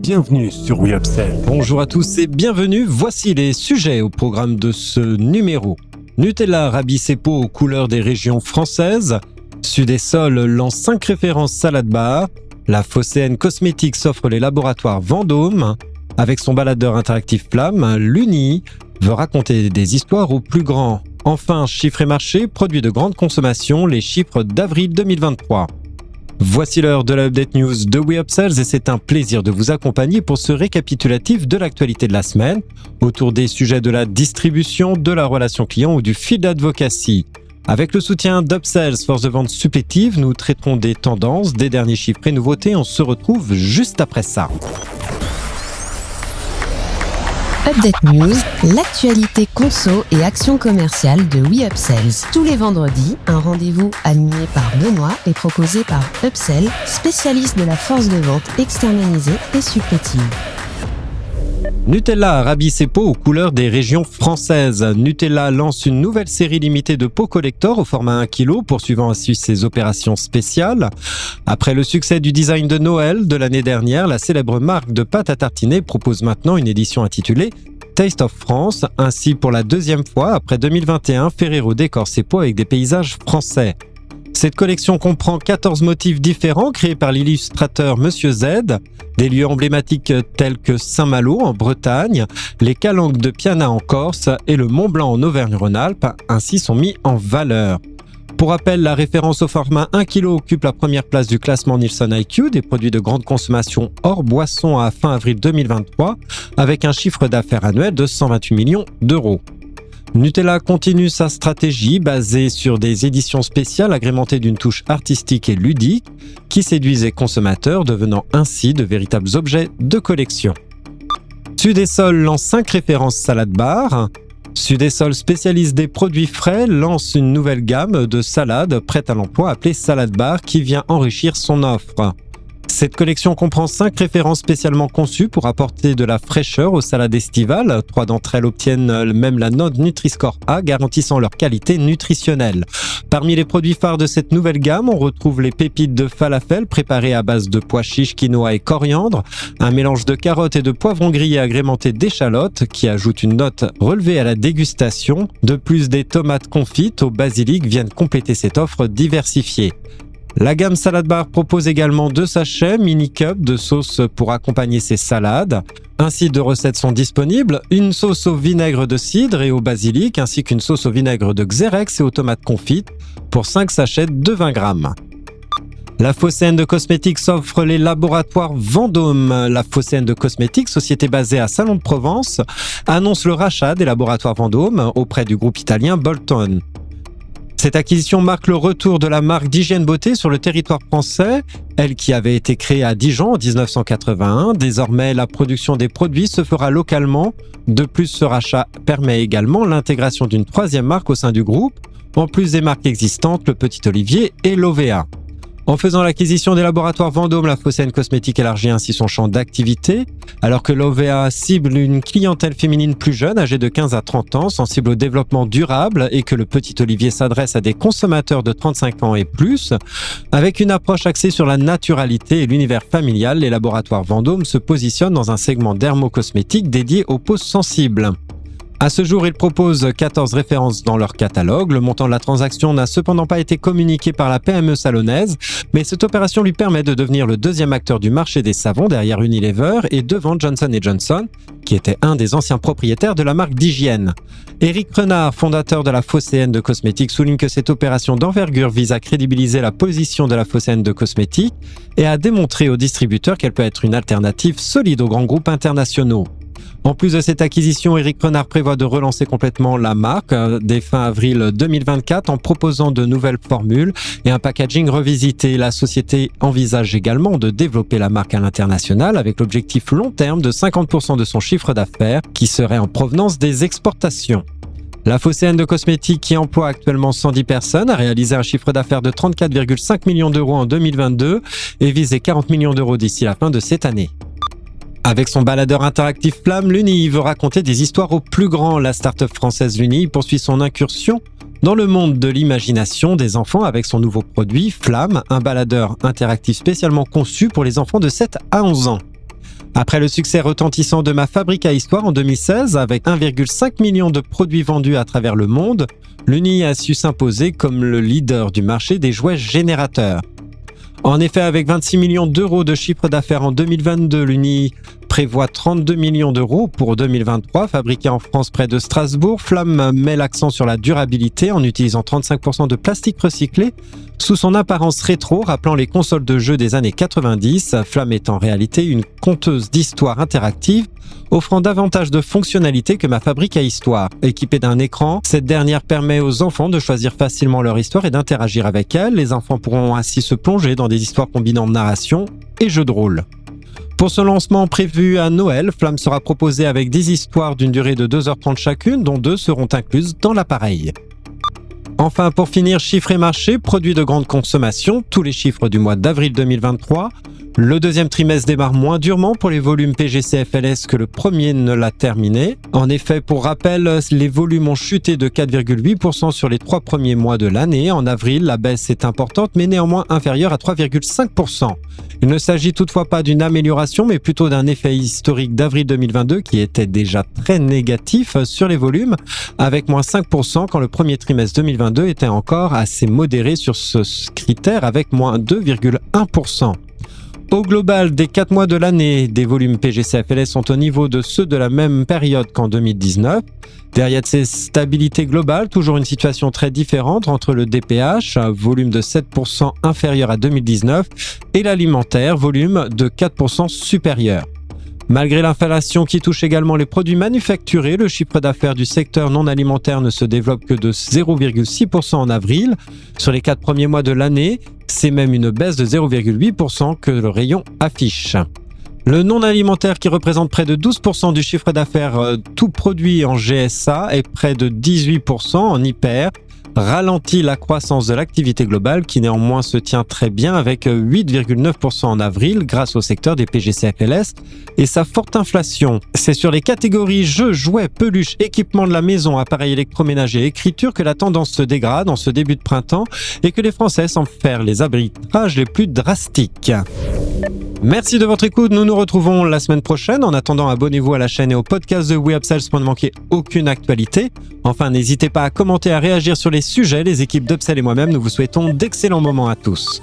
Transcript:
bienvenue sur We Upsell. Bonjour à tous et bienvenue, voici les sujets au programme de ce numéro. Nutella rabie ses pots aux couleurs des régions françaises, Sudesol lance 5 références salade bar, la Phocéenne Cosmétiques s'offre les laboratoires Vendôme, avec son baladeur interactif Flamme, l'Uni veut raconter des histoires aux plus grands. Enfin, chiffres et marchés, produits de grande consommation, les chiffres d'avril 2023. Voici l'heure de la Update News de We Upsells et c'est un plaisir de vous accompagner pour ce récapitulatif de l'actualité de la semaine autour des sujets de la distribution, de la relation client ou du fil d'advocacy. Avec le soutien d'Upsells, force de vente supplétive, nous traiterons des tendances, des derniers chiffres et nouveautés. On se retrouve juste après ça. Update News, l'actualité conso et action commerciale de We Upsells. Tous les vendredis, un rendez-vous animé par Benoît et proposé par Upsell, spécialiste de la force de vente externalisée et supplétive. Nutella rabie ses pots aux couleurs des régions françaises. Nutella lance une nouvelle série limitée de pots collector au format 1 kg, poursuivant ainsi ses opérations spéciales. Après le succès du design de Noël de l'année dernière, la célèbre marque de pâte à tartiner propose maintenant une édition intitulée Taste of France. Ainsi, pour la deuxième fois, après 2021, Ferrero décore ses pots avec des paysages français. Cette collection comprend 14 motifs différents créés par l'illustrateur Monsieur Z, des lieux emblématiques tels que Saint-Malo en Bretagne, les Calanques de Piana en Corse et le Mont-Blanc en Auvergne-Rhône-Alpes ainsi sont mis en valeur. Pour rappel, la référence au format 1 kg occupe la première place du classement Nielsen IQ des produits de grande consommation hors boisson à fin avril 2023 avec un chiffre d'affaires annuel de 128 millions d'euros. Nutella continue sa stratégie basée sur des éditions spéciales agrémentées d'une touche artistique et ludique qui séduisent les consommateurs, devenant ainsi de véritables objets de collection. Sudesol lance 5 références salade bar. Sudesol, spécialiste des produits frais, lance une nouvelle gamme de salades prêtes à l'emploi appelée Salade Bar qui vient enrichir son offre. Cette collection comprend 5 références spécialement conçues pour apporter de la fraîcheur aux salades estivales. 3 d'entre elles obtiennent même la note Nutri-Score A, garantissant leur qualité nutritionnelle. Parmi les produits phares de cette nouvelle gamme, on retrouve les pépites de falafel préparées à base de pois chiches, quinoa et coriandre, un mélange de carottes et de poivrons grillés agrémenté d'échalotes qui ajoute une note relevée à la dégustation. De plus, des tomates confites au basilic viennent compléter cette offre diversifiée. La gamme Salade Bar propose également 2 sachets mini-cup de sauce pour accompagner ses salades. Ainsi, 2 recettes sont disponibles, une sauce au vinaigre de cidre et au basilic, ainsi qu'une sauce au vinaigre de xérex et aux tomates confites pour 5 sachets de 20 grammes. La Phocéenne de Cosmétiques s'offre les laboratoires Vendôme. La Phocéenne de Cosmétiques, société basée à Salon de Provence, annonce le rachat des laboratoires Vendôme auprès du groupe italien Bolton. Cette acquisition marque le retour de la marque d'hygiène beauté sur le territoire français, elle qui avait été créée à Dijon en 1981. Désormais, la production des produits se fera localement. De plus, ce rachat permet également l'intégration d'une 3e marque au sein du groupe, en plus des marques existantes, le Petit Olivier et l'OVA. En faisant l'acquisition des laboratoires Vendôme, la Phocéenne Cosmétique élargit ainsi son champ d'activité, alors que l'OVA cible une clientèle féminine plus jeune, âgée de 15 à 30 ans, sensible au développement durable, et que le Petit Olivier s'adresse à des consommateurs de 35 ans et plus. Avec une approche axée sur la naturalité et l'univers familial, les laboratoires Vendôme se positionnent dans un segment dermocosmétique dédié aux peaux sensibles. À ce jour, ils proposent 14 références dans leur catalogue. Le montant de la transaction n'a cependant pas été communiqué par la PME salonnaise, mais cette opération lui permet de devenir le 2e acteur du marché des savons derrière Unilever et devant Johnson & Johnson, qui était un des anciens propriétaires de la marque d'hygiène. Éric Renard, fondateur de la Phocéenne de Cosmétiques, souligne que cette opération d'envergure vise à crédibiliser la position de la Phocéenne de Cosmétiques et à démontrer aux distributeurs qu'elle peut être une alternative solide aux grands groupes internationaux. En plus de cette acquisition, Éric Renard prévoit de relancer complètement la marque dès fin avril 2024 en proposant de nouvelles formules et un packaging revisité. La société envisage également de développer la marque à l'international avec l'objectif long terme de 50% de son chiffre d'affaires qui serait en provenance des exportations. La Phocéenne de Cosmétiques, qui emploie actuellement 110 personnes, a réalisé un chiffre d'affaires de 34,5 millions d'euros en 2022 et vise les 40 millions d'euros d'ici la fin de cette année. Avec son baladeur interactif Flamme, l'Uni veut raconter des histoires aux plus grands. La start-up française l'Uni poursuit son incursion dans le monde de l'imagination des enfants avec son nouveau produit Flamme, un baladeur interactif spécialement conçu pour les enfants de 7 à 11 ans. Après le succès retentissant de Ma Fabrique à Histoire en 2016, avec 1,5 million de produits vendus à travers le monde, l'Uni a su s'imposer comme le leader du marché des jouets générateurs. En effet, avec 26 millions d'euros de chiffre d'affaires en 2022, l'Uni prévoit 32 millions d'euros pour 2023. Fabriqué en France près de Strasbourg, Flamme met l'accent sur la durabilité en utilisant 35% de plastique recyclé. Sous son apparence rétro, rappelant les consoles de jeux des années 90, Flamme est en réalité une conteuse d'histoires interactive, offrant davantage de fonctionnalités que Ma Fabrique à Histoire. Équipée d'un écran, cette dernière permet aux enfants de choisir facilement leur histoire et d'interagir avec elle. Les enfants pourront ainsi se plonger dans des histoires combinant narration et jeux de rôle. Pour ce lancement prévu à Noël, Flamme sera proposée avec 10 histoires d'une durée de 2h30 chacune, dont 2 seront incluses dans l'appareil. Enfin, pour finir, chiffres et marchés, produits de grande consommation, tous les chiffres du mois d'avril 2023. Le deuxième trimestre démarre moins durement pour les volumes PGC-FLS que le premier ne l'a terminé. En effet, pour rappel, les volumes ont chuté de 4,8% sur les 3 premiers mois de l'année. En avril, la baisse est importante, mais néanmoins inférieure à 3,5%. Il ne s'agit toutefois pas d'une amélioration, mais plutôt d'un effet historique d'avril 2022 qui était déjà très négatif sur les volumes, avec moins 5% quand le premier trimestre 2022 était encore assez modéré sur ce critère avec moins 2,1%. Au global, des 4 mois de l'année, des volumes PGC-FLS sont au niveau de ceux de la même période qu'en 2019. Derrière ces stabilités globales, toujours une situation très différente entre le DPH, volume de 7% inférieur à 2019, et l'alimentaire, volume de 4% supérieur. Malgré l'inflation qui touche également les produits manufacturés, le chiffre d'affaires du secteur non alimentaire ne se développe que de 0,6% en avril. Sur les 4 premiers mois de l'année, c'est même une baisse de 0,8% que le rayon affiche. Le non alimentaire, qui représente près de 12% du chiffre d'affaires tout produit en GSA et près de 18% en hyper, ralentit la croissance de l'activité globale qui néanmoins se tient très bien avec 8,9% en avril grâce au secteur des PGC-FLS et sa forte inflation. C'est sur les catégories jeux, jouets, peluches, équipements de la maison, appareils électroménagers, écriture que la tendance se dégrade en ce début de printemps et que les Français semblent faire les arbitrages les plus drastiques. Merci de votre écoute, nous nous retrouvons la semaine prochaine. En attendant, abonnez-vous à la chaîne et au podcast de WeUpsells pour ne manquer aucune actualité. Enfin, n'hésitez pas à commenter, à réagir sur les sujets. Les équipes d'Upsell et moi-même, nous vous souhaitons d'excellents moments à tous.